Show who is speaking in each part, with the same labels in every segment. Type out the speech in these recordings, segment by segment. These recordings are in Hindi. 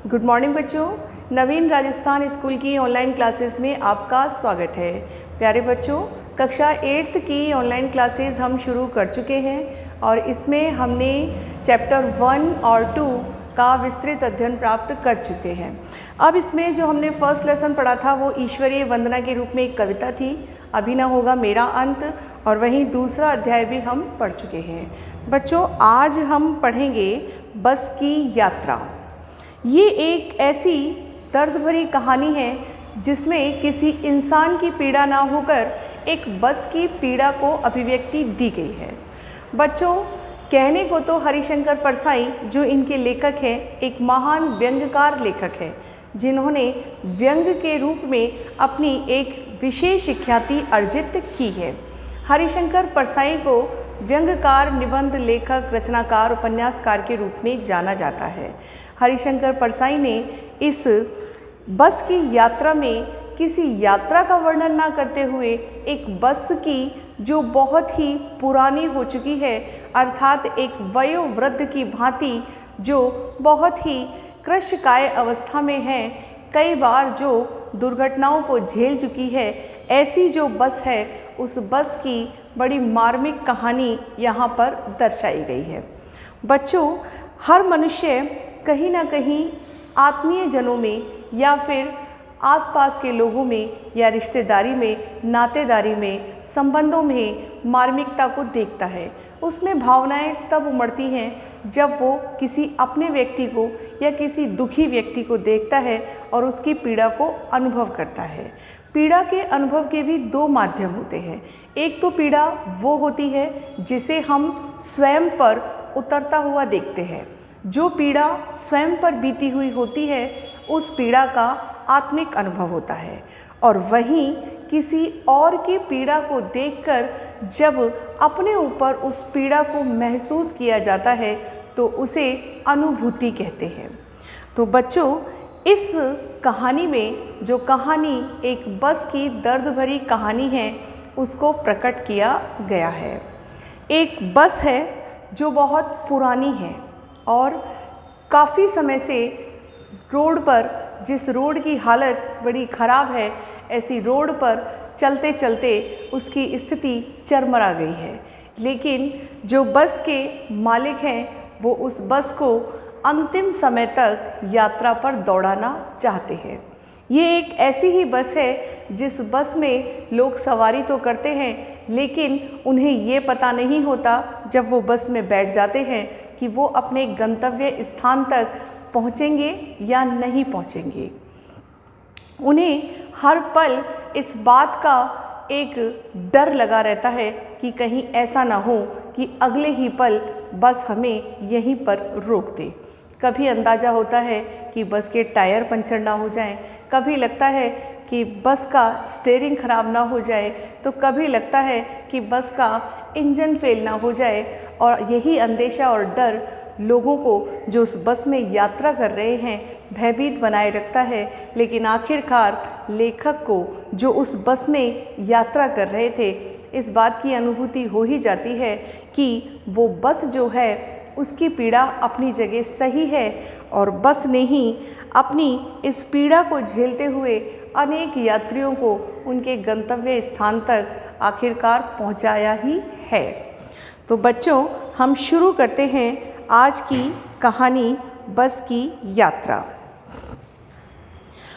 Speaker 1: गुड मॉर्निंग बच्चों, नवीन राजस्थान स्कूल की ऑनलाइन क्लासेस में आपका स्वागत है। प्यारे बच्चों, कक्षा 8th की ऑनलाइन क्लासेस हम शुरू कर चुके हैं और इसमें हमने चैप्टर 1 और 2 का विस्तृत अध्ययन प्राप्त कर चुके हैं। अब इसमें जो हमने फर्स्ट लेसन पढ़ा था वो ईश्वरीय वंदना के रूप में एक कविता थी, अभी ना होगा मेरा अंत, और वहीं दूसरा अध्याय भी हम पढ़ चुके हैं। बच्चों, आज हम पढ़ेंगे बस की यात्रा। ये एक ऐसी दर्द भरी कहानी है जिसमें किसी इंसान की पीड़ा ना होकर एक बस की पीड़ा को अभिव्यक्ति दी गई है। बच्चों, कहने को तो हरिशंकर परसाई जो इनके लेखक हैं, एक महान व्यंग्यकार लेखक हैं जिन्होंने व्यंग्य के रूप में अपनी एक विशेष ख्याति अर्जित की है। हरिशंकर परसाई को व्यंग्यकार, निबंध लेखक, रचनाकार, उपन्यासकार के रूप में जाना जाता है। हरिशंकर परसाई ने इस बस की यात्रा में किसी यात्रा का वर्णन ना करते हुए एक बस की जो बहुत ही पुरानी हो चुकी है, अर्थात एक वयोवृद्ध की भांति जो बहुत ही कृशकाय अवस्था में है, कई बार जो दुर्घटनाओं को झेल चुकी है, ऐसी जो बस है उस बस की बड़ी मार्मिक कहानी यहाँ पर दर्शाई गई है। बच्चों, हर मनुष्य कहीं ना कहीं आत्मीय जनों में या फिर आसपास के लोगों में या रिश्तेदारी में, नातेदारी में, संबंधों में मार्मिकता को देखता है। उसमें भावनाएं तब उमड़ती हैं जब वो किसी अपने व्यक्ति को या किसी दुखी व्यक्ति को देखता है और उसकी पीड़ा को अनुभव करता है। पीड़ा के अनुभव के भी दो माध्यम होते हैं। एक तो पीड़ा वो होती है जिसे हम स्वयं पर उतरता हुआ देखते हैं। जो पीड़ा स्वयं पर बीती हुई होती है उस पीड़ा का आत्मिक अनुभव होता है, और वहीं किसी और की पीड़ा को देखकर जब अपने ऊपर उस पीड़ा को महसूस किया जाता है तो उसे अनुभूति कहते हैं। तो बच्चों, इस कहानी में जो कहानी एक बस की दर्द भरी कहानी है उसको प्रकट किया गया है। एक बस है जो बहुत पुरानी है और काफ़ी समय से रोड पर, जिस रोड की हालत बड़ी ख़राब है, ऐसी रोड पर चलते चलते उसकी स्थिति चरमरा गई है। लेकिन जो बस के मालिक हैं वो उस बस को अंतिम समय तक यात्रा पर दौड़ाना चाहते हैं। ये एक ऐसी ही बस है जिस बस में लोग सवारी तो करते हैं लेकिन उन्हें ये पता नहीं होता जब वो बस में बैठ जाते हैं कि वो अपने गंतव्य स्थान तक पहुँचेंगे या नहीं पहुँचेंगे। उन्हें हर पल इस बात का एक डर लगा रहता है कि कहीं ऐसा ना हो कि अगले ही पल बस हमें यहीं पर रोक दे। कभी अंदाज़ा होता है कि बस के टायर पंचर ना हो जाएं, कभी लगता है कि बस का स्टीयरिंग ख़राब ना हो जाए, तो कभी लगता है कि बस का इंजन फेल ना हो जाए। और यही अंदेशा और डर लोगों को जो उस बस में यात्रा कर रहे हैं भयभीत बनाए रखता है। लेकिन आखिरकार लेखक को जो उस बस में यात्रा कर रहे थे इस बात की अनुभूति हो ही जाती है कि वो बस जो है उसकी पीड़ा अपनी जगह सही है और बस ने ही अपनी इस पीड़ा को झेलते हुए अनेक यात्रियों को उनके गंतव्य स्थान तक आखिरकार पहुंचाया ही है। तो बच्चों, हम शुरू करते हैं आज की कहानी बस की यात्रा।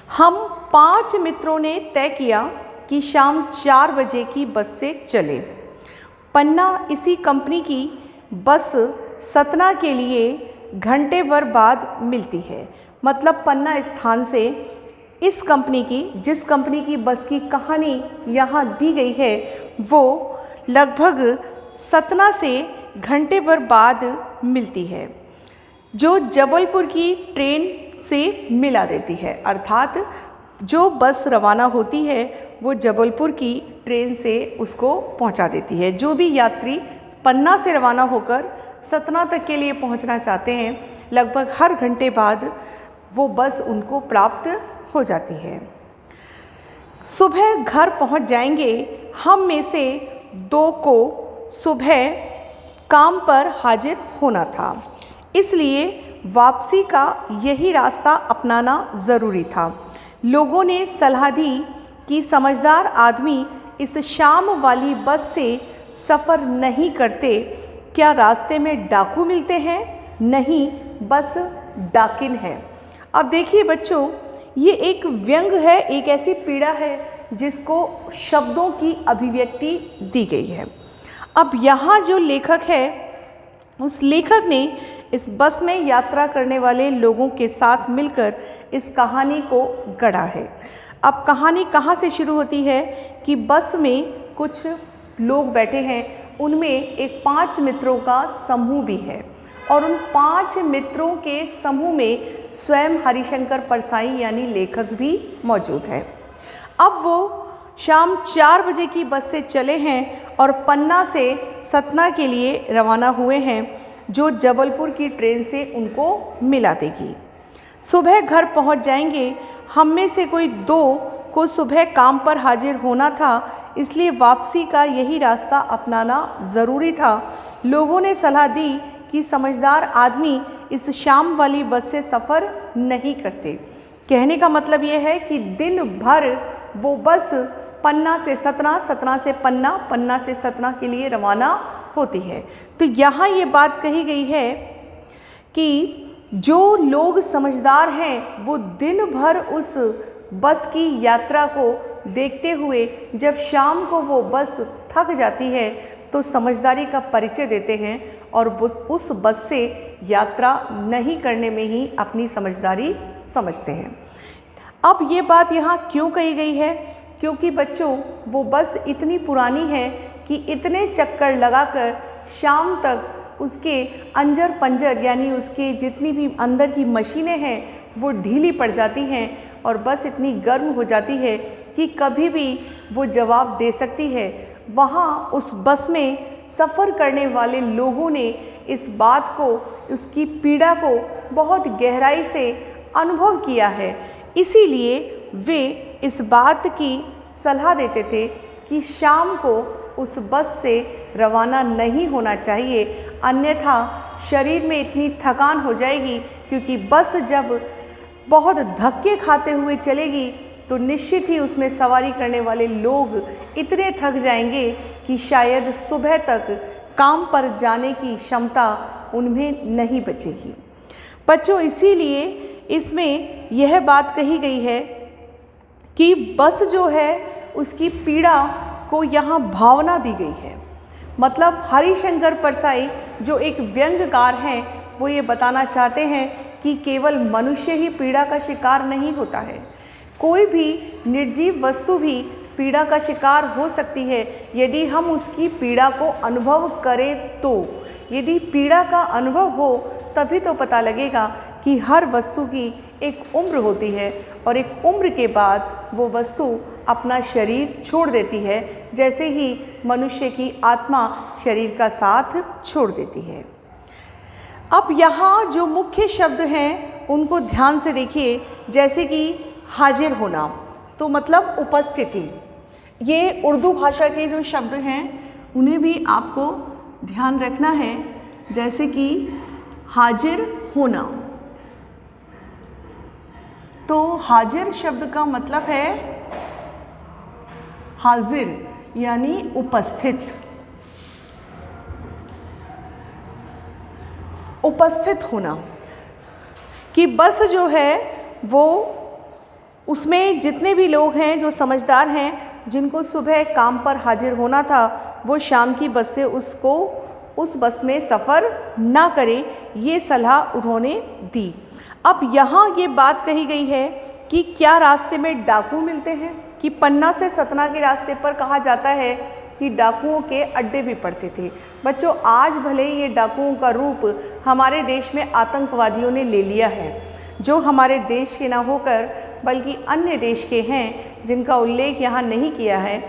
Speaker 1: हम 5 मित्रों ने तय किया कि शाम 4 बजे की बस से चले। पन्ना इसी कंपनी की बस सतना के लिए घंटे भर बाद मिलती है। मतलब पन्ना स्थान से इस कंपनी की, जिस कंपनी की बस की कहानी यहाँ दी गई है, वो लगभग सतना से घंटे भर बाद मिलती है, जो जबलपुर की ट्रेन से मिला देती है। अर्थात जो बस रवाना होती है वो जबलपुर की ट्रेन से उसको पहुंचा देती है। जो भी यात्री पन्ना से रवाना होकर सतना तक के लिए पहुंचना चाहते हैं, लगभग हर घंटे बाद वो बस उनको प्राप्त हो जाती है। सुबह घर पहुंच जाएंगे। हम में से 2 को सुबह काम पर हाजिर होना था, इसलिए वापसी का यही रास्ता अपनाना ज़रूरी था। लोगों ने सलाह दी कि समझदार आदमी इस शाम वाली बस से सफ़र नहीं करते। क्या रास्ते में डाकू मिलते हैं? नहीं, बस डाकिन है। अब देखिए बच्चों, ये एक व्यंग है, एक ऐसी पीड़ा है जिसको शब्दों की अभिव्यक्ति दी गई है। अब यहाँ जो लेखक है, उस लेखक ने इस बस में यात्रा करने वाले लोगों के साथ मिलकर इस कहानी को गढ़ा है। अब कहानी कहाँ से शुरू होती है कि बस में कुछ लोग बैठे हैं, उनमें एक 5 मित्रों का समूह भी है और उन 5 मित्रों के समूह में स्वयं हरिशंकर परसाई यानी लेखक भी मौजूद है। अब वो शाम 4 बजे की बस से चले हैं और पन्ना से सतना के लिए रवाना हुए हैं, जो जबलपुर की ट्रेन से उनको मिला देगी। सुबह घर पहुंच जाएंगे। हम में से कोई 2 को सुबह काम पर हाजिर होना था, इसलिए वापसी का यही रास्ता अपनाना ज़रूरी था। लोगों ने सलाह दी कि समझदार आदमी इस शाम वाली बस से सफ़र नहीं करते। कहने का मतलब ये है कि दिन भर वो बस पन्ना से सतना, सतना से पन्ना, पन्ना से सतना के लिए रवाना होती है। तो यहाँ ये बात कही गई है कि जो लोग समझदार हैं वो दिन भर उस बस की यात्रा को देखते हुए जब शाम को वो बस थक जाती है तो समझदारी का परिचय देते हैं और उस बस से यात्रा नहीं करने में ही अपनी समझदारी समझते हैं। अब ये बात यहाँ क्यों कही गई है? क्योंकि बच्चों, वो बस इतनी पुरानी है कि इतने चक्कर लगाकर शाम तक उसके अंजर पंजर यानी उसके जितनी भी अंदर की मशीनें हैं वो ढीली पड़ जाती हैं और बस इतनी गर्म हो जाती है कि कभी भी वो जवाब दे सकती है। वहाँ उस बस में सफ़र करने वाले लोगों ने इस बात को, उसकी पीड़ा को बहुत गहराई से अनुभव किया है। इसीलिए वे इस बात की सलाह देते थे कि शाम को उस बस से रवाना नहीं होना चाहिए, अन्यथा शरीर में इतनी थकान हो जाएगी, क्योंकि बस जब बहुत धक्के खाते हुए चलेगी तो निश्चित ही उसमें सवारी करने वाले लोग इतने थक जाएंगे कि शायद सुबह तक काम पर जाने की क्षमता उनमें नहीं बचेगी। बच्चों, इसीलिए इसमें यह बात कही गई है कि बस जो है उसकी पीड़ा को यहाँ भावना दी गई है। मतलब हरिशंकर परसाई जो एक व्यंग्यकार हैं, वो ये बताना चाहते हैं कि केवल मनुष्य ही पीड़ा का शिकार नहीं होता है, कोई भी निर्जीव वस्तु भी पीड़ा का शिकार हो सकती है यदि हम उसकी पीड़ा को अनुभव करें तो। यदि पीड़ा का अनुभव हो तभी तो पता लगेगा कि हर वस्तु की एक उम्र होती है और एक उम्र के बाद वो वस्तु अपना शरीर छोड़ देती है, जैसे ही मनुष्य की आत्मा शरीर का साथ छोड़ देती है। अब यहाँ जो मुख्य शब्द हैं उनको ध्यान से देखिए, जैसे कि हाजिर होना, तो मतलब उपस्थिति। ये उर्दू भाषा के जो शब्द हैं उन्हें भी आपको ध्यान रखना है, जैसे कि हाजिर होना। तो हाजिर शब्द का मतलब है हाजिर यानी उपस्थित, उपस्थित होना। कि बस जो है वो उसमें जितने भी लोग हैं जो समझदार हैं, जिनको सुबह काम पर हाजिर होना था, वो शाम की बस से उस बस में सफ़र ना करें, ये सलाह उन्होंने दी। अब यहाँ ये बात कही गई है कि क्या रास्ते में डाकू मिलते हैं, कि पन्ना से सतना के रास्ते पर कहा जाता है कि डाकुओं के अड्डे भी पड़ते थे। बच्चों, आज भले ही ये डाकुओं का रूप हमारे देश में आतंकवादियों ने ले लिया है, जो हमारे देश के ना होकर बल्कि अन्य देश के हैं, जिनका उल्लेख यहाँ नहीं किया है।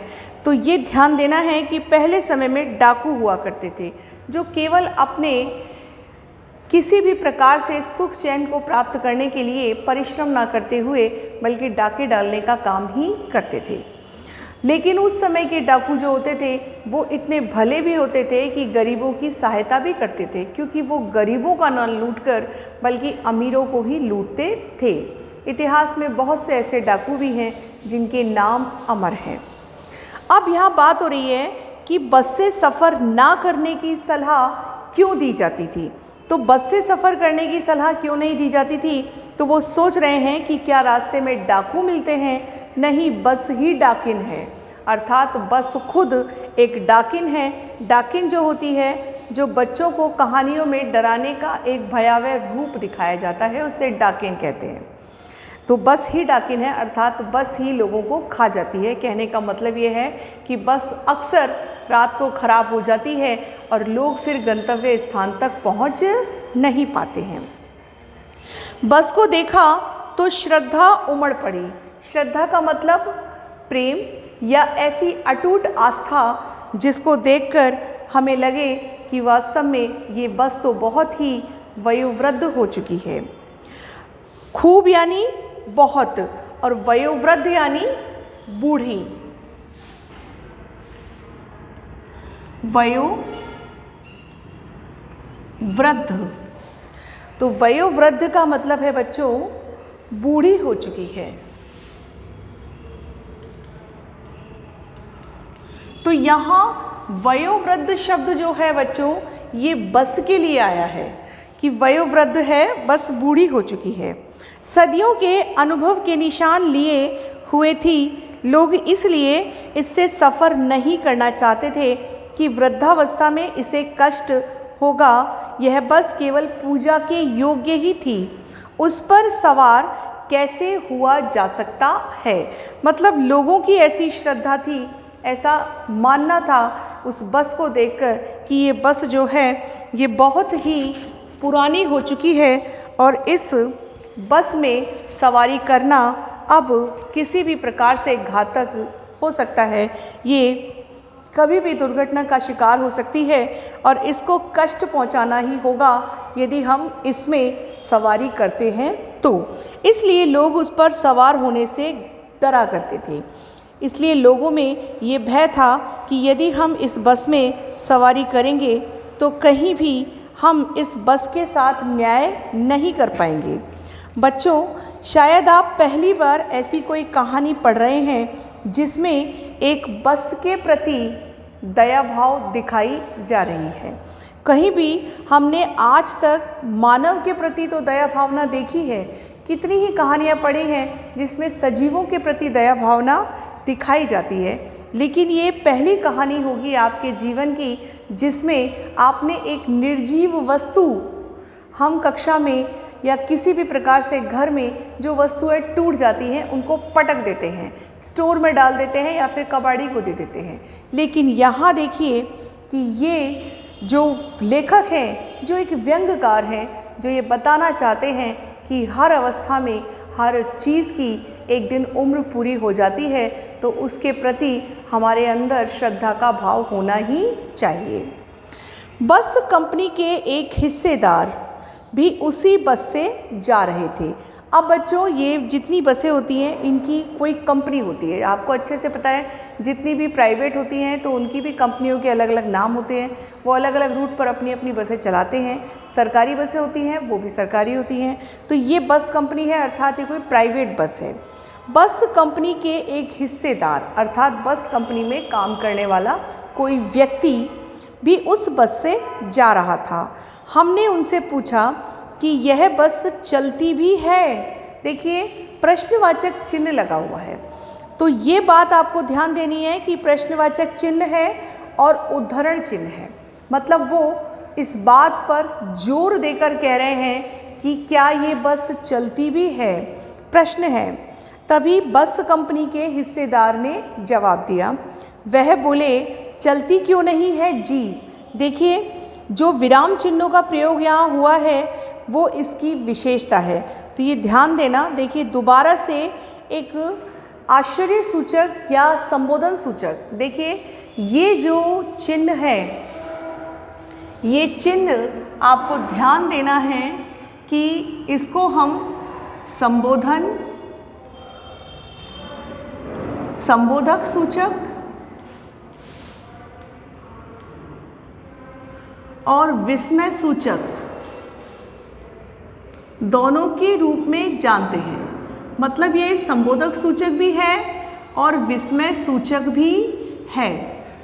Speaker 1: तो ये ध्यान देना है कि पहले समय में डाकू हुआ करते थे, जो केवल अपने किसी भी प्रकार से सुख चैन को प्राप्त करने के लिए परिश्रम ना करते हुए बल्कि डाके डालने का काम ही करते थे। लेकिन उस समय के डाकू जो होते थे वो इतने भले भी होते थे कि गरीबों की सहायता भी करते थे, क्योंकि वो गरीबों का न लूटकर बल्कि अमीरों को ही लूटते थे। इतिहास में बहुत से ऐसे डाकू भी हैं जिनके नाम अमर हैं। अब यहाँ बात हो रही है कि बस से सफ़र ना करने की सलाह क्यों दी जाती थी। तो बस से सफ़र करने की सलाह क्यों नहीं दी जाती थी? तो वो सोच रहे हैं कि क्या रास्ते में डाकू मिलते हैं? नहीं, बस ही डाकिन है, अर्थात बस खुद एक डाकिन है। डाकिन जो होती है, जो बच्चों को कहानियों में डराने का एक भयावह रूप दिखाया जाता है, उसे डाकिन कहते हैं। तो बस ही डाकिन है, अर्थात बस ही लोगों को खा जाती है। कहने का मतलब ये है कि बस अक्सर रात को ख़राब हो जाती है और लोग फिर गंतव्य स्थान तक पहुंच नहीं पाते हैं। बस को देखा तो श्रद्धा उमड़ पड़ी। श्रद्धा का मतलब प्रेम या ऐसी अटूट आस्था जिसको देखकर हमें लगे कि वास्तव में ये बस तो बहुत ही वयोवृद्ध हो चुकी है। खूब यानी बहुत, और वयोवृद्ध यानी बूढ़ी। वयोवृद्ध, तो वयोवृद्ध का मतलब है बच्चों बूढ़ी हो चुकी है। तो यहाँ वयोवृद्ध शब्द जो है बच्चों ये बस के लिए आया है कि वयोवृद्ध है, बस बूढ़ी हो चुकी है। सदियों के अनुभव के निशान लिए हुए थी। लोग इसलिए इससे सफ़र नहीं करना चाहते थे कि वृद्धावस्था में इसे कष्ट होगा। यह बस केवल पूजा के योग्य ही थी, उस पर सवार कैसे हुआ जा सकता है। मतलब लोगों की ऐसी श्रद्धा थी, ऐसा मानना था उस बस को देखकर कि ये बस जो है ये बहुत ही पुरानी हो चुकी है और इस बस में सवारी करना अब किसी भी प्रकार से घातक हो सकता है। ये कभी भी दुर्घटना का शिकार हो सकती है और इसको कष्ट पहुंचाना ही होगा यदि हम इसमें सवारी करते हैं तो। इसलिए लोग उस पर सवार होने से डरा करते थे। इसलिए लोगों में ये भय था कि यदि हम इस बस में सवारी करेंगे तो कहीं भी हम इस बस के साथ न्याय नहीं कर पाएंगे। बच्चों, शायद आप पहली बार ऐसी कोई कहानी पढ़ रहे हैं जिसमें एक बस के प्रति दया भाव दिखाई जा रही है। कहीं भी हमने आज तक मानव के प्रति तो दया भावना देखी है, कितनी ही कहानियाँ पढ़ी हैं जिसमें सजीवों के प्रति दया भावना दिखाई जाती है, लेकिन ये पहली कहानी होगी आपके जीवन की जिसमें आपने एक निर्जीव वस्तु, हम कक्षा में या किसी भी प्रकार से घर में जो वस्तुएं टूट जाती हैं उनको पटक देते हैं, स्टोर में डाल देते हैं या फिर कबाड़ी को दे देते हैं। लेकिन यहाँ देखिए कि ये जो लेखक हैं, जो एक व्यंग्यकार हैं, जो ये बताना चाहते हैं कि हर अवस्था में हर चीज़ की एक दिन उम्र पूरी हो जाती है, तो उसके प्रति हमारे अंदर श्रद्धा का भाव होना ही चाहिए। बस कंपनी के एक हिस्सेदार भी उसी बस से जा रहे थे। अब बच्चों, ये जितनी बसें होती हैं इनकी कोई कंपनी होती है, आपको अच्छे से पता है। जितनी भी प्राइवेट होती हैं तो उनकी भी कंपनियों के अलग अलग नाम होते हैं, वो अलग अलग रूट पर अपनी अपनी बसें चलाते हैं। सरकारी बसें होती हैं वो भी सरकारी होती हैं। तो ये बस कंपनी है, अर्थात ये कोई प्राइवेट बस है। बस कंपनी के एक हिस्सेदार अर्थात बस कंपनी में काम करने वाला कोई व्यक्ति भी उस बस से जा रहा था। हमने उनसे पूछा कि यह बस चलती भी है। देखिए, प्रश्नवाचक चिन्ह लगा हुआ है, तो ये बात आपको ध्यान देनी है कि प्रश्नवाचक चिन्ह है और उद्धरण चिन्ह है। मतलब वो इस बात पर जोर देकर कह रहे हैं कि क्या ये बस चलती भी है, प्रश्न है। तभी बस कंपनी के हिस्सेदार ने जवाब दिया। वह बोले, चलती क्यों नहीं है जी। देखिए, जो विराम चिन्हों का प्रयोग यहाँ हुआ है वो इसकी विशेषता है, तो ये ध्यान देना। देखिए, दोबारा से एक आश्चर्य सूचक या संबोधन सूचक, देखिए ये जो चिन्ह है, ये चिन्ह आपको ध्यान देना है कि इसको हम संबोधन संबोधक सूचक और विस्मय सूचक दोनों के रूप में जानते हैं। मतलब ये संबोधक सूचक भी है और विस्मय सूचक भी है।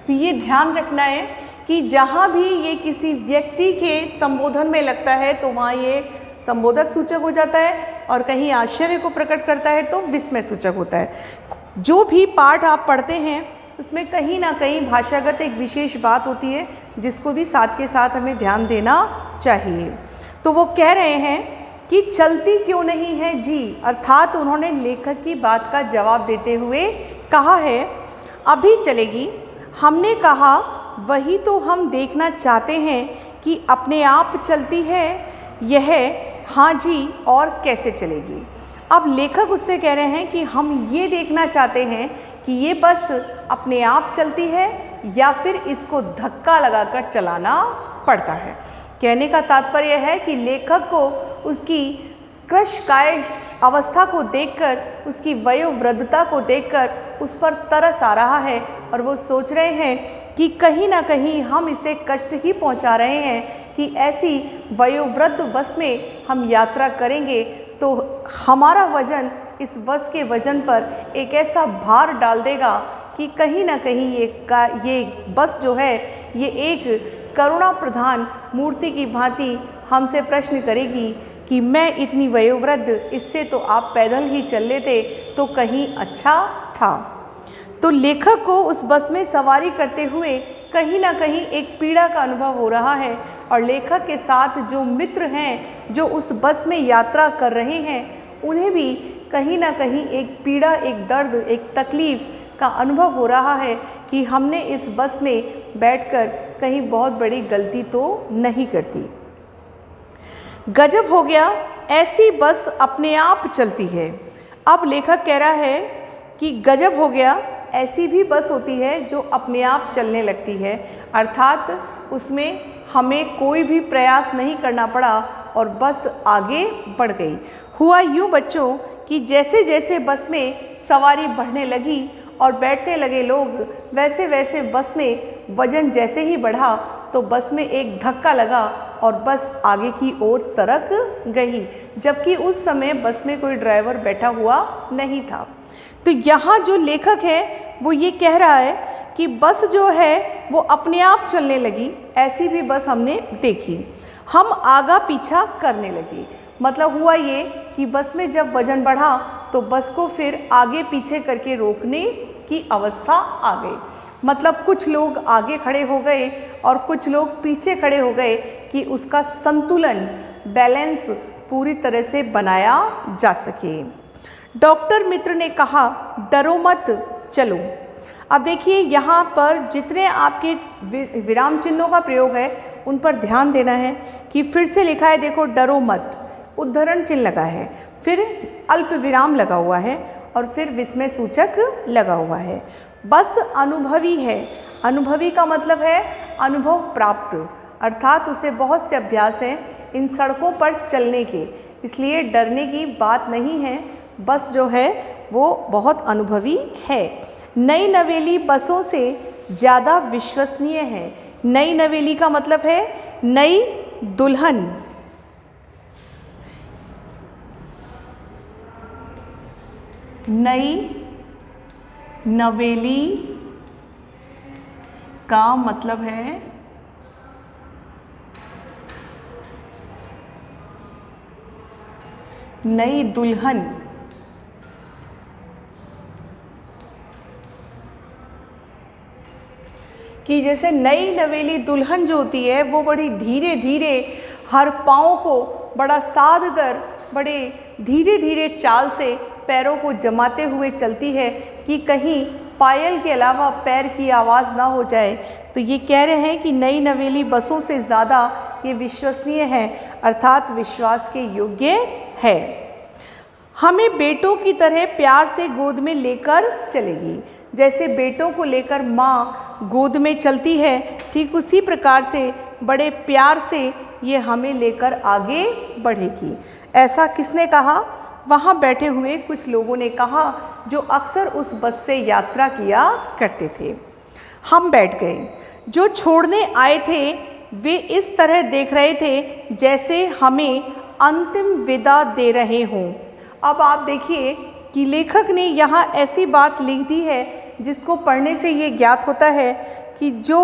Speaker 1: तो ये ध्यान रखना है कि जहाँ भी ये किसी व्यक्ति के संबोधन में लगता है तो वहाँ ये संबोधक सूचक हो जाता है, और कहीं आश्चर्य को प्रकट करता है तो विस्मय सूचक होता है। जो भी पाठ आप पढ़ते हैं उसमें कहीं ना कहीं भाषागत एक विशेष बात होती है जिसको भी साथ के साथ हमें ध्यान देना चाहिए। तो वो कह रहे हैं कि चलती क्यों नहीं है जी, अर्थात उन्होंने लेखक की बात का जवाब देते हुए कहा है अभी चलेगी। हमने कहा वही तो हम देखना चाहते हैं कि अपने आप चलती है यह, हाँ जी, और कैसे चलेगी। अब लेखक उससे कह रहे हैं कि हम ये देखना चाहते हैं कि ये बस अपने आप चलती है या फिर इसको धक्का लगाकर चलाना पड़ता है। कहने का तात्पर्य है कि लेखक को उसकी कृशकाय अवस्था को देखकर, उसकी वयोवृद्धता को देखकर उस पर तरस आ रहा है और वो सोच रहे हैं कि कहीं ना कहीं हम इसे कष्ट ही पहुंचा रहे हैं कि ऐसी वयोवृद्ध बस में हम यात्रा करेंगे तो हमारा वज़न इस बस के वज़न पर एक ऐसा भार डाल देगा कि कहीं ना कहीं ये बस जो है ये एक करुणा प्रधान मूर्ति की भांति हमसे प्रश्न करेगी कि मैं इतनी वयोवृद्ध, इससे तो आप पैदल ही चल लेते तो कहीं अच्छा था। तो लेखक को उस बस में सवारी करते हुए कहीं ना कहीं एक पीड़ा का अनुभव हो रहा है, और लेखक के साथ जो मित्र हैं जो उस बस में यात्रा कर रहे हैं उन्हें भी कहीं ना कहीं एक पीड़ा, एक दर्द, एक तकलीफ़ का अनुभव हो रहा है कि हमने इस बस में बैठकर कहीं बहुत बड़ी गलती तो नहीं करती। गजब हो गया, ऐसी बस अपने आप चलती है। अब लेखक कह रहा है कि गजब हो गया, ऐसी भी बस होती है जो अपने आप चलने लगती है, अर्थात उसमें हमें कोई भी प्रयास नहीं करना पड़ा और बस आगे बढ़ गई। हुआ यूँ बच्चों कि जैसे जैसे बस में सवारी बढ़ने लगी और बैठने लगे लोग, वैसे वैसे बस में वज़न जैसे ही बढ़ा तो बस में एक धक्का लगा और बस आगे की ओर सरक गई, जबकि उस समय बस में कोई ड्राइवर बैठा हुआ नहीं था। तो यहाँ जो लेखक है वो ये कह रहा है कि बस जो है वो अपने आप चलने लगी, ऐसी भी बस हमने देखी, हम आगा पीछा करने लगे। मतलब हुआ ये कि बस में जब वज़न बढ़ा तो बस को फिर आगे पीछे करके रोकने की अवस्था आ गई। मतलब कुछ लोग आगे खड़े हो गए और कुछ लोग पीछे खड़े हो गए कि उसका संतुलन, बैलेंस पूरी तरह से बनाया जा सके। डॉक्टर मित्र ने कहा डरो मत, चलो। अब देखिए यहाँ पर जितने आपके विराम चिन्हों का प्रयोग है उन पर ध्यान देना है कि फिर से लिखा है, देखो डरो मत, उद्धरण चिन्ह लगा है, फिर अल्प विराम लगा हुआ है और फिर विस्मय सूचक लगा हुआ है। बस अनुभवी है। अनुभवी का मतलब है अनुभव प्राप्त, अर्थात उसे बहुत से अभ्यास हैं इन सड़कों पर चलने के, इसलिए डरने की बात नहीं है। बस जो है वो बहुत अनुभवी है। नई नवेली बसों से ज़्यादा विश्वसनीय है। नई नवेली का मतलब है नई दुल्हन। नई नवेली का मतलब है नई दुल्हन। कि जैसे नई नवेली दुल्हन जो होती है वो बड़ी धीरे धीरे हर पाँव को बड़ा साध कर, बड़े धीरे धीरे चाल से पैरों को जमाते हुए चलती है कि कहीं पायल के अलावा पैर की आवाज़ ना हो जाए। तो ये कह रहे हैं कि नई नवेली बसों से ज़्यादा ये विश्वसनीय है, अर्थात विश्वास के योग्य है। हमें बेटों की तरह प्यार से गोद में लेकर चलेगी। जैसे बेटों को लेकर माँ गोद में चलती है, ठीक उसी प्रकार से बड़े प्यार से ये हमें लेकर आगे बढ़ेगी। ऐसा किसने कहा? वहाँ बैठे हुए कुछ लोगों ने कहा जो अक्सर उस बस से यात्रा किया करते थे। हम बैठ गए। जो छोड़ने आए थे वे इस तरह देख रहे थे जैसे हमें अंतिम विदा दे रहे हों। अब आप देखिए कि लेखक ने यहाँ ऐसी बात लिख दी है जिसको पढ़ने से ये ज्ञात होता है कि जो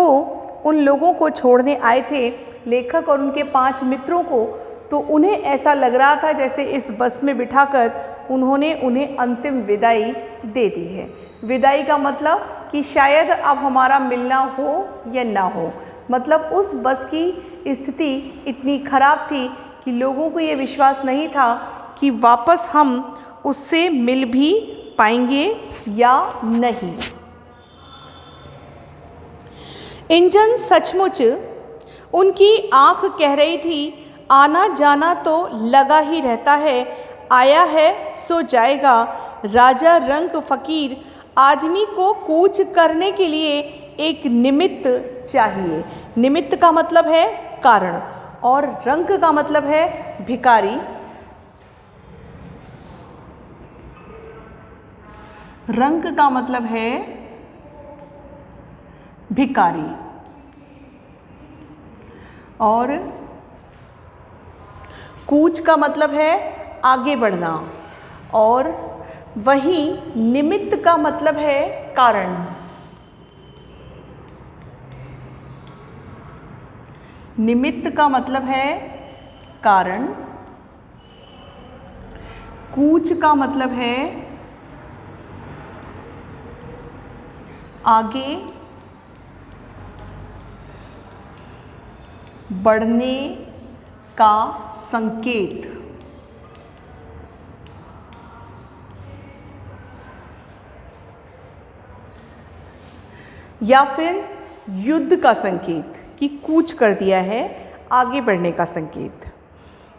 Speaker 1: उन लोगों को छोड़ने आए थे, लेखक और उनके 5 मित्रों को, तो उन्हें ऐसा लग रहा था जैसे इस बस में बिठाकर उन्होंने उन्हें अंतिम विदाई दे दी है। विदाई का मतलब कि शायद अब हमारा मिलना हो या ना हो। मतलब उस बस की स्थिति इतनी खराब थी कि लोगों को ये विश्वास नहीं था कि वापस हम उससे मिल भी पाएंगे या नहीं। इंजन सचमुच, उनकी आँख कह रही थी, आना जाना तो लगा ही रहता है, आया है सो जाएगा। राजा रंक फकीर, आदमी को कूच करने के लिए एक निमित्त चाहिए। निमित्त का मतलब है कारण और रंक का मतलब है भिखारी। रंक का मतलब है भिखारी और कूच का मतलब है आगे बढ़ना और वहीं निमित्त का मतलब है कारण। निमित्त का मतलब है कारण, कूच का मतलब है आगे बढ़ने का संकेत। या फिर युद्ध का संकेत कि कूच कर दिया है, आगे बढ़ने का संकेत।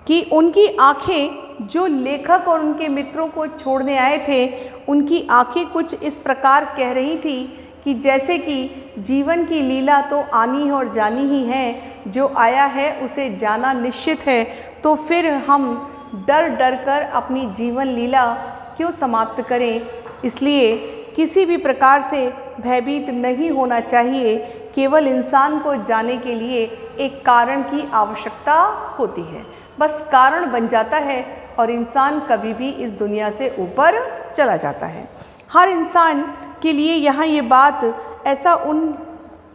Speaker 1: कि उनकी आंखें, जो लेखक और उनके मित्रों को छोड़ने आए थे, उनकी आंखें कुछ इस प्रकार कह रही थी कि जैसे कि जीवन की लीला तो आनी और जानी ही है, जो आया है उसे जाना निश्चित है, तो फिर हम डर डर कर अपनी जीवन लीला क्यों समाप्त करें। इसलिए किसी भी प्रकार से भयभीत नहीं होना चाहिए। केवल इंसान को जाने के लिए एक कारण की आवश्यकता होती है। बस कारण बन जाता है और इंसान कभी भी इस दुनिया से ऊपर चला जाता है। हर इंसान के लिए यहाँ ये बात ऐसा उन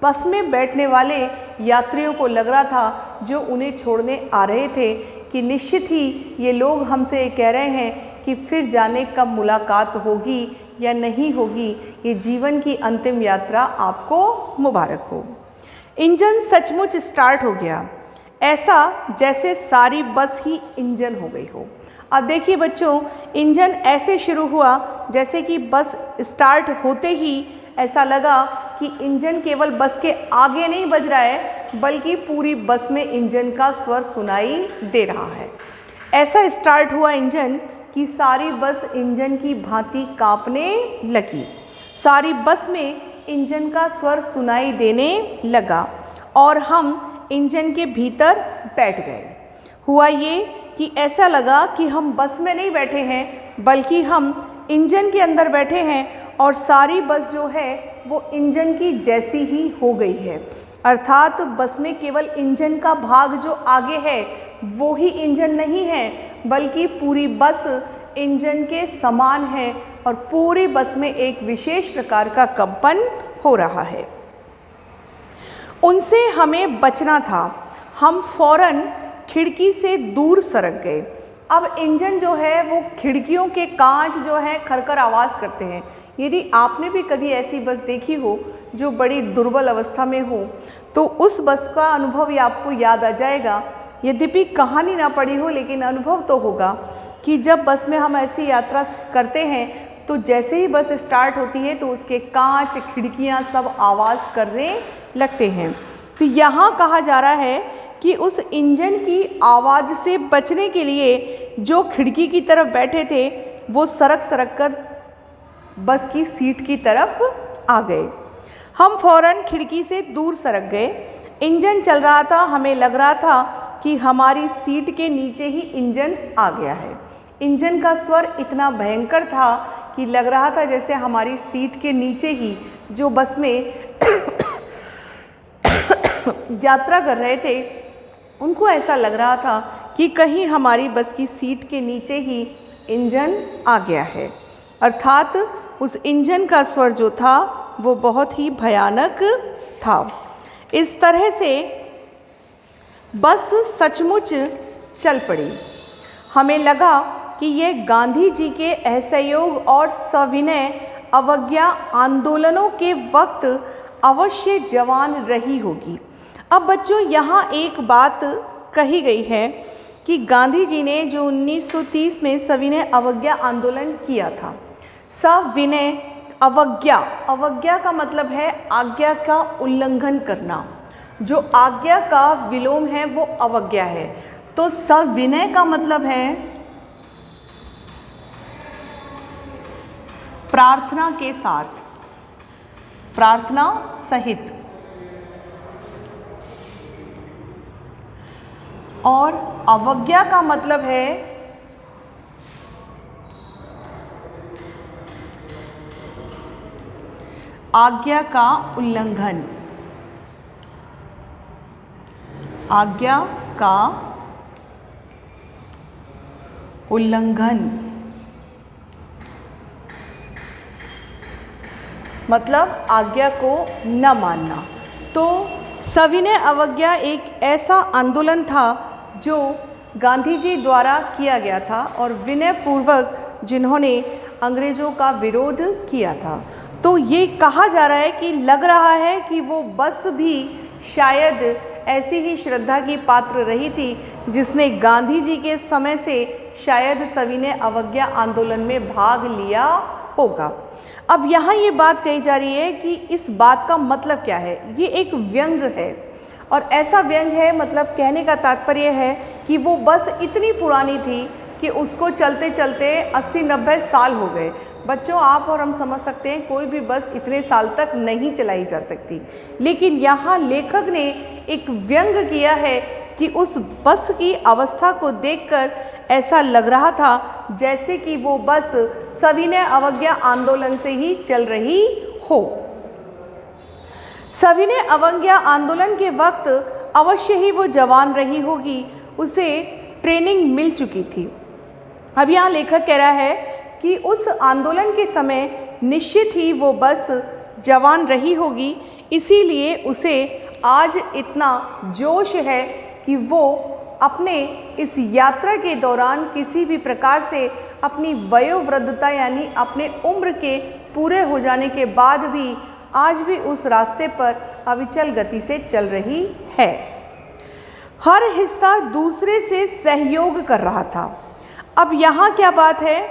Speaker 1: बस में बैठने वाले यात्रियों को लग रहा था जो उन्हें छोड़ने आ रहे थे कि निश्चित ही ये लोग हमसे कह रहे हैं कि फिर जाने कब मुलाकात होगी या नहीं होगी। ये जीवन की अंतिम यात्रा आपको मुबारक हो। इंजन सचमुच स्टार्ट हो गया, ऐसा जैसे सारी बस ही इंजन हो गई हो। अब देखिए बच्चों, इंजन ऐसे शुरू हुआ जैसे कि बस स्टार्ट होते ही ऐसा लगा कि इंजन केवल बस के आगे नहीं बज रहा है, बल्कि पूरी बस में इंजन का स्वर सुनाई दे रहा है। ऐसा स्टार्ट हुआ इंजन कि सारी बस इंजन की भांति कांपने लगी। सारी बस में इंजन का स्वर सुनाई देने लगा और हम इंजन के भीतर बैठ गए। हुआ ये कि ऐसा लगा कि हम बस में नहीं बैठे हैं, बल्कि हम इंजन के अंदर बैठे हैं और सारी बस जो है वो इंजन की जैसी ही हो गई है। अर्थात बस में केवल इंजन का भाग जो आगे है वो ही इंजन नहीं है, बल्कि पूरी बस इंजन के समान है और पूरी बस में एक विशेष प्रकार का कंपन हो रहा है। उनसे हमें बचना था। हम फौरन खिड़की से दूर सरक गए। अब इंजन जो है वो खिड़कियों के कांच जो है खरखर आवाज़ करते हैं। यदि आपने भी कभी ऐसी बस देखी हो जो बड़ी दुर्बल अवस्था में हो, तो उस बस का अनुभव ही आपको याद आ जाएगा। यद्यपि कहानी ना पड़ी हो, लेकिन अनुभव तो होगा कि जब बस में हम ऐसी यात्रा करते हैं तो जैसे ही बस स्टार्ट होती है तो उसके कांच, खिड़कियाँ सब आवाज़ करने लगते हैं। तो यहाँ कहा जा रहा है कि उस इंजन की आवाज़ से बचने के लिए जो खिड़की की तरफ बैठे थे वो सरक सरक कर बस की सीट की तरफ आ गए। हम फौरन खिड़की से दूर सरक गए। इंजन चल रहा था, हमें लग रहा था कि हमारी सीट के नीचे ही इंजन आ गया है। इंजन का स्वर इतना भयंकर था कि लग रहा था जैसे हमारी सीट के नीचे ही जो बस में यात्रा कर रहे थे उनको ऐसा लग रहा था कि कहीं हमारी बस की सीट के नीचे ही इंजन आ गया है। अर्थात उस इंजन का स्वर जो था वो बहुत ही भयानक था। इस तरह से बस सचमुच चल पड़ी। हमें लगा कि यह गांधी जी के असहयोग और सविनय अवज्ञा आंदोलनों के वक्त अवश्य जवान रही होगी। अब बच्चों यहाँ एक बात कही गई है कि गांधी जी ने जो 1930 में सविनय अवज्ञा आंदोलन किया था। सविनय अवज्ञा, अवज्ञा का मतलब है आज्ञा का उल्लंघन करना, जो आज्ञा का विलोम है वो अवज्ञा है। तो सविनय का मतलब है प्रार्थना के साथ, प्रार्थना सहित, और अवज्ञा का मतलब है आज्ञा का उल्लंघन, आज्ञा का उल्लंघन मतलब आज्ञा को न मानना। तो सविनय अवज्ञा एक ऐसा आंदोलन था जो गांधी जी द्वारा किया गया था और विनय पूर्वक जिन्होंने अंग्रेज़ों का विरोध किया था। तो ये कहा जा रहा है कि लग रहा है कि वो बस भी शायद ऐसी ही श्रद्धा की पात्र रही थी जिसने गांधी जी के समय से शायद सविनय अवज्ञा आंदोलन में भाग लिया होगा। अब यहाँ ये बात कही जा रही है कि इस बात का मतलब क्या है। ये एक व्यंग है और ऐसा व्यंग है, मतलब कहने का तात्पर्य है कि वो बस इतनी पुरानी थी कि उसको चलते चलते 80-90 साल हो गए। बच्चों, आप और हम समझ सकते हैं कोई भी बस इतने साल तक नहीं चलाई जा सकती, लेकिन यहाँ लेखक ने एक व्यंग किया है कि उस बस की अवस्था को देखकर ऐसा लग रहा था जैसे कि वो बस सविनय अवज्ञा आंदोलन से ही चल रही हो। सविनय अवज्ञा आंदोलन के वक्त अवश्य ही वो जवान रही होगी, उसे ट्रेनिंग मिल चुकी थी। अब यहाँ लेखक कह रहा है कि उस आंदोलन के समय निश्चित ही वो बस जवान रही होगी, इसीलिए उसे आज इतना जोश है कि वो अपने इस यात्रा के दौरान किसी भी प्रकार से अपनी वयोवृद्धता यानी अपने उम्र के पूरे हो जाने के बाद भी आज भी उस रास्ते पर अविचल गति से चल रही है। हर हिस्सा दूसरे से सहयोग कर रहा था। अब यहाँ क्या बात है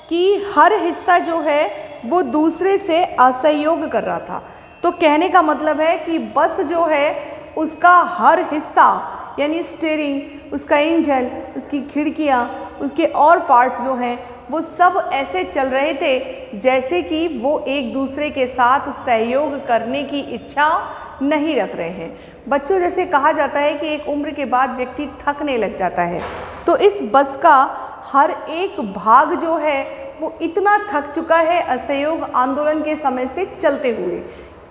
Speaker 1: कि हर हिस्सा जो है वो दूसरे से असहयोग कर रहा था। तो कहने का मतलब है कि बस जो है उसका हर हिस्सा यानी स्टीयरिंग, उसका इंजन, उसकी खिड़कियाँ, उसके और पार्ट्स जो हैं वो सब ऐसे चल रहे थे जैसे कि वो एक दूसरे के साथ सहयोग करने की इच्छा नहीं रख रहे हैं। बच्चों, जैसे कहा जाता है कि एक उम्र के बाद व्यक्ति थकने लग जाता है, तो इस बस का हर एक भाग जो है वो इतना थक चुका है असहयोग आंदोलन के समय से चलते हुए।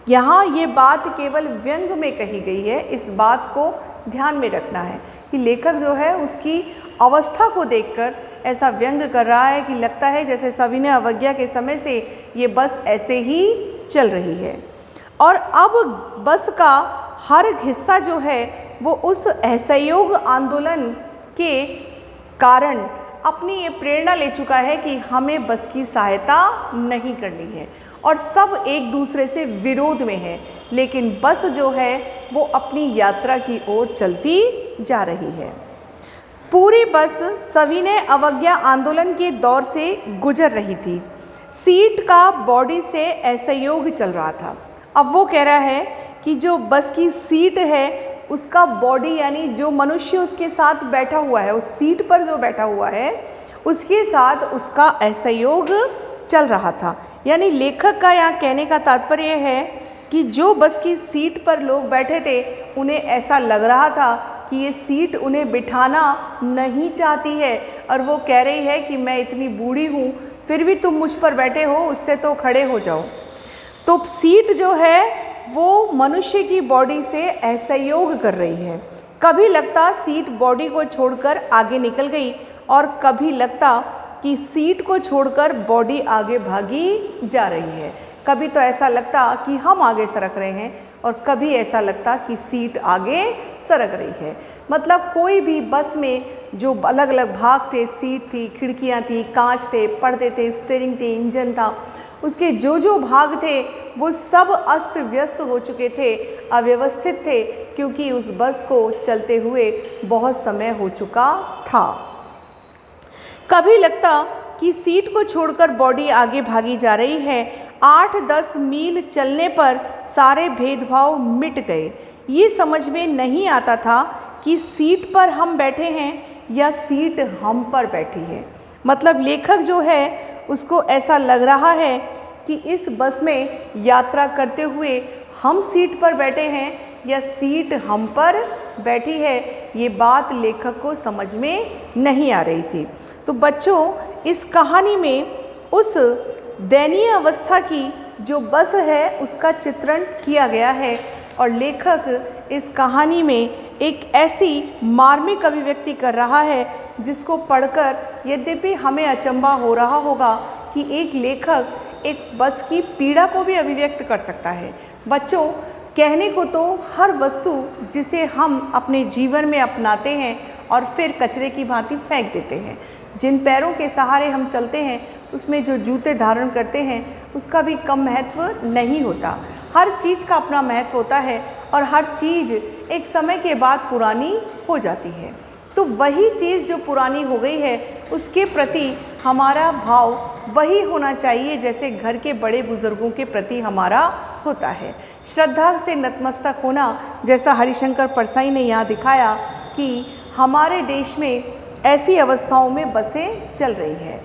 Speaker 1: यहाँ ये बात केवल व्यंग में कही गई है, इस बात को ध्यान में रखना है कि लेखक जो है उसकी अवस्था को देखकर ऐसा व्यंग कर रहा है कि लगता है जैसे सविनय अवज्ञा के समय से ये बस ऐसे ही चल रही है। और अब बस का हर हिस्सा जो है वो उस असहयोग आंदोलन के कारण अपनी ये प्रेरणा ले चुका है कि हमें बस की सहायता नहीं करनी है और सब एक दूसरे से विरोध में है, लेकिन बस जो है वो अपनी यात्रा की ओर चलती जा रही है। पूरी बस सविनय अवज्ञा आंदोलन के दौर से गुजर रही थी। सीट का बॉडी से असहयोग चल रहा था। अब वो कह रहा है कि जो बस की सीट है उसका बॉडी यानी जो मनुष्य उसके साथ बैठा हुआ है, उस सीट पर जो बैठा हुआ है उसके साथ उसका असहयोग चल रहा था। यानी लेखक का यहाँ कहने का तात्पर्य है कि जो बस की सीट पर लोग बैठे थे उन्हें ऐसा लग रहा था कि ये सीट उन्हें बिठाना नहीं चाहती है और वो कह रही है कि मैं इतनी बूढ़ी हूँ, फिर भी तुम मुझ पर बैठे हो, उससे तो खड़े हो जाओ। तो सीट जो है वो मनुष्य की बॉडी से असहयोग कर रही है। कभी लगता सीट बॉडी को छोड़कर आगे निकल गई और कभी लगता कि सीट को छोड़कर बॉडी आगे भागी जा रही है। कभी तो ऐसा लगता कि हम आगे सरक रहे हैं और कभी ऐसा लगता कि सीट आगे सरक रही है। मतलब कोई भी बस में जो अलग अलग भाग थे, सीट थी, खिड़कियां थी, कांच थे, पर्दे थे, स्टीयरिंग थी, इंजन था, उसके जो भाग थे वो सब अस्त व्यस्त हो चुके थे, अव्यवस्थित थे, क्योंकि उस बस को चलते हुए बहुत समय हो चुका था। कभी लगता कि सीट को छोड़कर बॉडी आगे भागी जा रही है। 8-10 मील चलने पर सारे भेदभाव मिट गए। ये समझ में नहीं आता था कि सीट पर हम बैठे हैं या सीट हम पर बैठी है। मतलब लेखक जो है उसको ऐसा लग रहा है कि इस बस में यात्रा करते हुए हम सीट पर बैठे हैं या सीट हम पर बैठी है, ये बात लेखक को समझ में नहीं आ रही थी। तो बच्चों, इस कहानी में उस दयनीय अवस्था की जो बस है उसका चित्रण किया गया है और लेखक इस कहानी में एक ऐसी मार्मिक अभिव्यक्ति कर रहा है जिसको पढ़कर यद्यपि हमें अचंभा हो रहा होगा कि एक लेखक एक बस की पीड़ा को भी अभिव्यक्त कर सकता है। बच्चों, कहने को तो हर वस्तु जिसे हम अपने जीवन में अपनाते हैं और फिर कचरे की भांति फेंक देते हैं, जिन पैरों के सहारे हम चलते हैं उसमें जो जूते धारण करते हैं उसका भी कम महत्व नहीं होता। हर चीज़ का अपना महत्व होता है और हर चीज़ एक समय के बाद पुरानी हो जाती है। तो वही चीज़ जो पुरानी हो गई है उसके प्रति हमारा भाव वही होना चाहिए जैसे घर के बड़े बुज़ुर्गों के प्रति हमारा होता है। श्रद्धा से नतमस्तक होना, जैसा हरिशंकर परसाई ने यहाँ दिखाया कि हमारे देश में ऐसी अवस्थाओं में बसें चल रही हैं।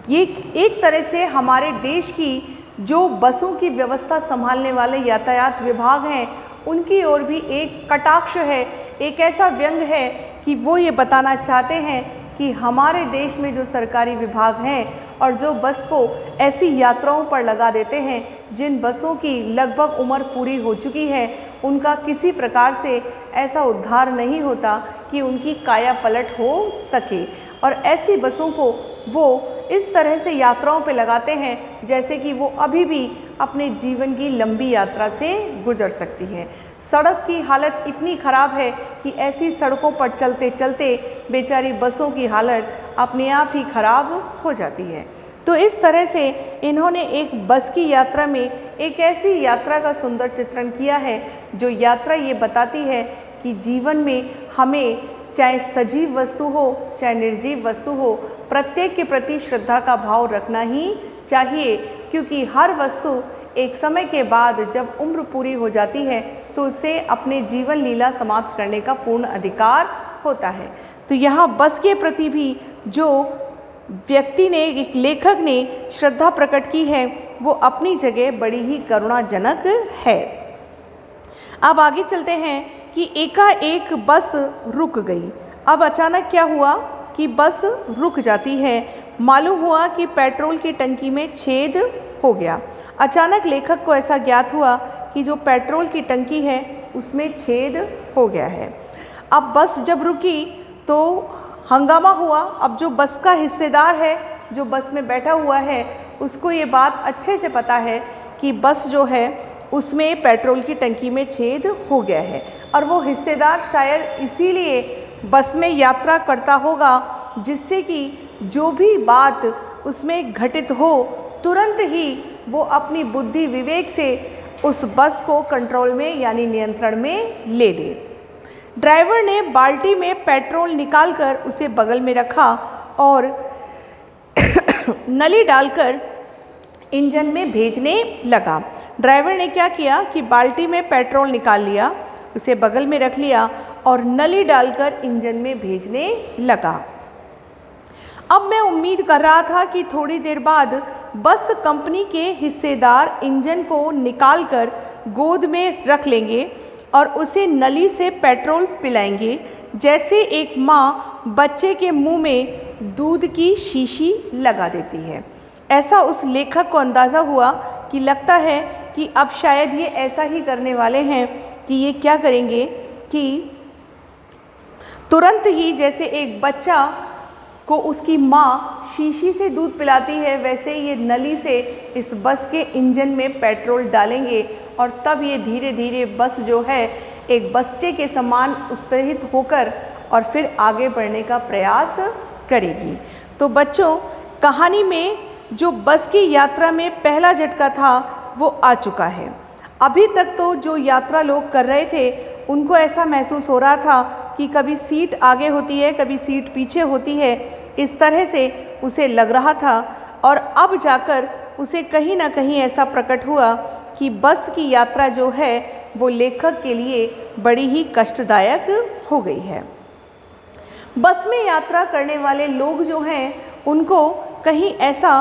Speaker 1: ये एक तरह से हमारे देश की जो बसों की व्यवस्था संभालने वाले यातायात विभाग हैं उनकी ओर भी एक कटाक्ष है, एक ऐसा व्यंग है कि वो ये बताना चाहते हैं कि हमारे देश में जो सरकारी विभाग हैं और जो बस को ऐसी यात्राओं पर लगा देते हैं जिन बसों की लगभग उम्र पूरी हो चुकी है, उनका किसी प्रकार से ऐसा उद्धार नहीं होता कि उनकी काया पलट हो सके। और ऐसी बसों को वो इस तरह से यात्राओं पे लगाते हैं जैसे कि वो अभी भी अपने जीवन की लंबी यात्रा से गुजर सकती हैं। सड़क की हालत इतनी ख़राब है कि ऐसी सड़कों पर चलते चलते बेचारी बसों की हालत अपने आप ही ख़राब हो जाती है। तो इस तरह से इन्होंने एक बस की यात्रा में एक ऐसी यात्रा का सुंदर चित्रण किया है जो यात्रा ये बताती है कि जीवन में हमें चाहे सजीव वस्तु हो चाहे निर्जीव वस्तु हो, प्रत्येक के प्रति श्रद्धा का भाव रखना ही चाहिए, क्योंकि हर वस्तु एक समय के बाद जब उम्र पूरी हो जाती है तो उसे अपने जीवन लीला समाप्त करने का पूर्ण अधिकार होता है। तो यहाँ बस के प्रति भी जो व्यक्ति ने, एक लेखक ने श्रद्धा प्रकट की है वो अपनी जगह बड़ी ही करुणाजनक है। अब आगे चलते हैं कि एकाएक बस रुक गई। अब अचानक क्या हुआ कि बस रुक जाती है। मालूम हुआ कि पेट्रोल की टंकी में छेद हो गया। अचानक लेखक को ऐसा ज्ञात हुआ कि जो पेट्रोल की टंकी है उसमें छेद हो गया है। अब बस जब रुकी तो हंगामा हुआ। अब जो बस का हिस्सेदार है, जो बस में बैठा हुआ है, उसको ये बात अच्छे से पता है कि बस जो है उसमें पेट्रोल की टंकी में छेद हो गया है और वो हिस्सेदार शायद इसीलिए बस में यात्रा करता होगा जिससे कि जो भी बात उसमें घटित हो तुरंत ही वो अपनी बुद्धि विवेक से उस बस को कंट्रोल में यानी नियंत्रण में ले ले। ड्राइवर ने बाल्टी में पेट्रोल निकालकर उसे बगल में रखा और नली डालकर इंजन में भेजने लगा। ड्राइवर ने क्या किया कि बाल्टी में पेट्रोल निकाल लिया, उसे बगल में रख लिया और नली डालकर इंजन में भेजने लगा। अब मैं उम्मीद कर रहा था कि थोड़ी देर बाद बस कंपनी के हिस्सेदार इंजन को निकालकर गोद में रख लेंगे और उसे नली से पेट्रोल पिलाएंगे, जैसे एक माँ बच्चे के मुंह में दूध की शीशी लगा देती है। ऐसा उस लेखक को अंदाज़ा हुआ कि लगता है कि अब शायद ये ऐसा ही करने वाले हैं कि ये क्या करेंगे कि तुरंत ही जैसे एक बच्चा को उसकी माँ शीशी से दूध पिलाती है, वैसे ये नली से इस बस के इंजन में पेट्रोल डालेंगे और तब ये धीरे धीरे बस जो है एक बच्चे के समान उत्साहित होकर और फिर आगे बढ़ने का प्रयास करेगी। तो बच्चों, कहानी में जो बस की यात्रा में पहला झटका था वो आ चुका है। अभी तक तो जो यात्रा लोग कर रहे थे उनको ऐसा महसूस हो रहा था कि कभी सीट आगे होती है, कभी सीट पीछे होती है, इस तरह से उसे लग रहा था। और अब जाकर उसे कहीं ना कहीं ऐसा प्रकट हुआ कि बस की यात्रा जो है वो लेखक के लिए बड़ी ही कष्टदायक हो गई है। बस में यात्रा करने वाले लोग जो हैं उनको कहीं ऐसा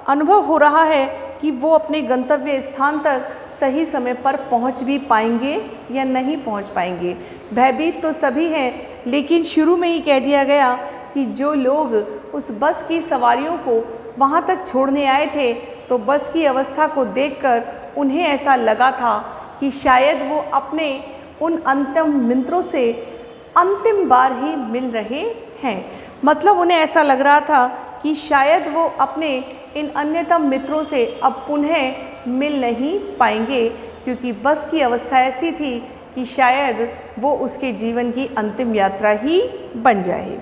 Speaker 1: अनुभव हो रहा है कि वो अपने गंतव्य स्थान तक सही समय पर पहुंच भी पाएंगे या नहीं पहुंच पाएंगे। भयभीत तो सभी हैं, लेकिन शुरू में ही कह दिया गया कि जो लोग उस बस की सवारियों को वहां तक छोड़ने आए थे तो बस की अवस्था को देखकर उन्हें ऐसा लगा था कि शायद वो अपने उन अंतिम मित्रों से अंतिम बार ही मिल रहे हैं। मतलब उन्हें ऐसा लग रहा था कि शायद वो अपने इन अन्यतम मित्रों से अब पुनः मिल नहीं पाएंगे, क्योंकि बस की अवस्था ऐसी थी कि शायद वो उसके जीवन की अंतिम यात्रा ही बन जाए।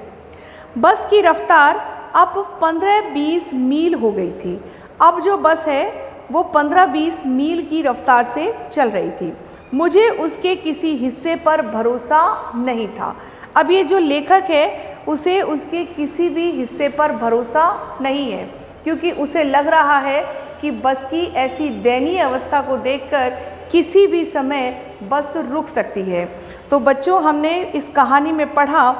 Speaker 1: बस की रफ्तार अब 15-20 मील हो गई थी। अब जो बस है वो 15-20 मील की रफ्तार से चल रही थी। मुझे उसके किसी हिस्से पर भरोसा नहीं था। अब ये जो लेखक है उसे उसके किसी भी हिस्से पर भरोसा नहीं है, क्योंकि उसे लग रहा है कि बस की ऐसी दयनीय अवस्था को देखकर किसी भी समय बस रुक सकती है। तो बच्चों, हमने इस कहानी में पढ़ा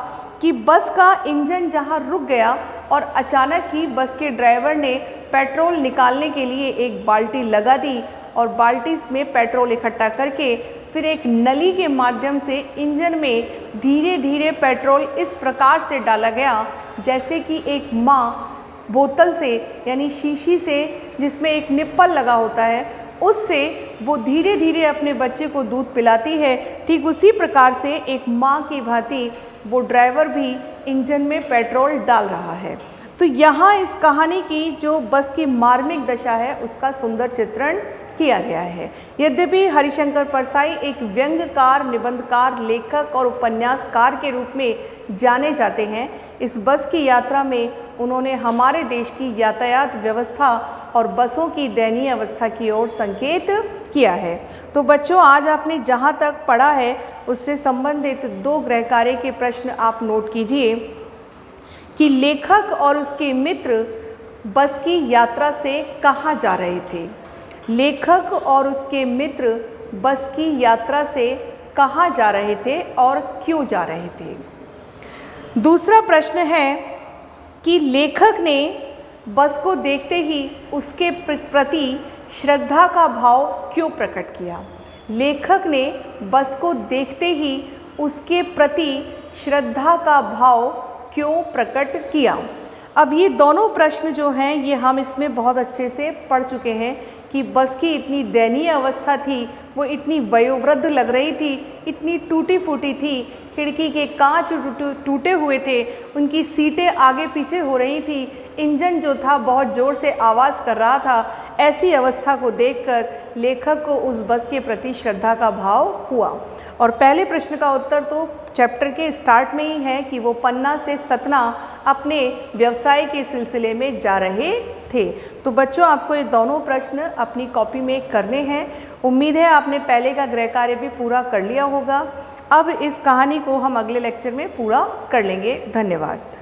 Speaker 1: कि बस का इंजन जहां रुक गया और अचानक ही बस के ड्राइवर ने पेट्रोल निकालने के लिए एक बाल्टी लगा दी और बाल्टी में पेट्रोल इकट्ठा करके फिर एक नली के माध्यम से इंजन में धीरे धीरे पेट्रोल इस प्रकार से डाला गया जैसे कि एक माँ बोतल से यानी शीशी से जिसमें एक निप्पल लगा होता है उससे वो धीरे धीरे अपने बच्चे को दूध पिलाती है। ठीक उसी प्रकार से एक माँ की भांति वो ड्राइवर भी इंजन में पेट्रोल डाल रहा है। तो यहाँ इस कहानी की जो बस की मार्मिक दशा है उसका सुंदर चित्रण किया गया है। यद्यपि हरिशंकर परसाई एक व्यंग्यकार, निबंधकार, लेखक और उपन्यासकार के रूप में जाने जाते हैं, इस बस की यात्रा में उन्होंने हमारे देश की यातायात व्यवस्था और बसों की दयनीय अवस्था की ओर संकेत किया है। तो बच्चों, आज आपने जहाँ तक पढ़ा है उससे संबंधित 2 गृहकार्य के प्रश्न आप नोट कीजिए कि लेखक और उसके मित्र बस की यात्रा से कहाँ जा रहे थे। लेखक और उसके मित्र बस की यात्रा से कहाँ जा रहे थे और क्यों जा रहे थे। दूसरा प्रश्न है कि लेखक ने बस को देखते ही उसके प्रति श्रद्धा का भाव क्यों प्रकट किया। लेखक ने बस को देखते ही उसके प्रति श्रद्धा का भाव क्यों प्रकट किया। अब ये दोनों प्रश्न जो हैं ये हम इसमें बहुत अच्छे से पढ़ चुके हैं कि बस की इतनी दयनीय अवस्था थी, वो इतनी वयोवृद्ध लग रही थी, इतनी टूटी फूटी थी, खिड़की के कांच टूटे हुए थे, उनकी सीटें आगे पीछे हो रही थी, इंजन जो था बहुत ज़ोर से आवाज़ कर रहा था। ऐसी अवस्था को देखकर लेखक को उस बस के प्रति श्रद्धा का भाव हुआ। और पहले प्रश्न का उत्तर तो चैप्टर के स्टार्ट में ही है कि वो पन्ना से सतना अपने व्यवसाय के सिलसिले में जा रहे थे। तो बच्चों, आपको ये दोनों प्रश्न अपनी कॉपी में करने हैं। उम्मीद है आपने पहले का गृह कार्य भी पूरा कर लिया होगा। अब इस कहानी को हम अगले लेक्चर में पूरा कर लेंगे। धन्यवाद।